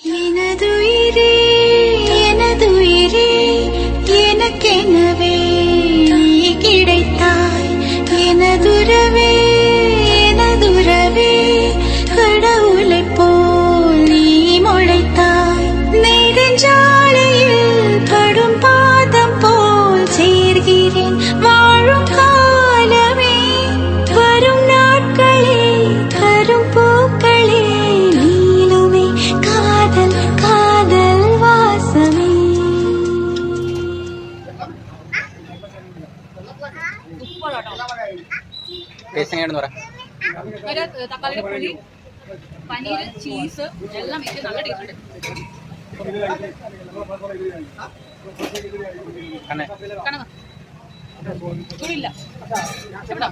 எனதுயிரே எனதுயிரே எனக்கெனவே நீ கிடைத்தாய். எனதுறவே எனதுறவே கடவுளைப் போல் நீ முளைத்தாய். நெடுஞ்சாலையில் படும் பாதம் போல் சேர்கிறேன் வாழும் காலமே. வரும் நாட்களே தரும் பூக்களே நீளுமே காதல் காதல் வாசமே. തക്കാളിയുടെ പുളി പനീര് ചീസ് എല്ലാം വെച്ച് നല്ല ടേസ്റ്റ് ഉണ്ട്. പുളിയില്ല എവിടാ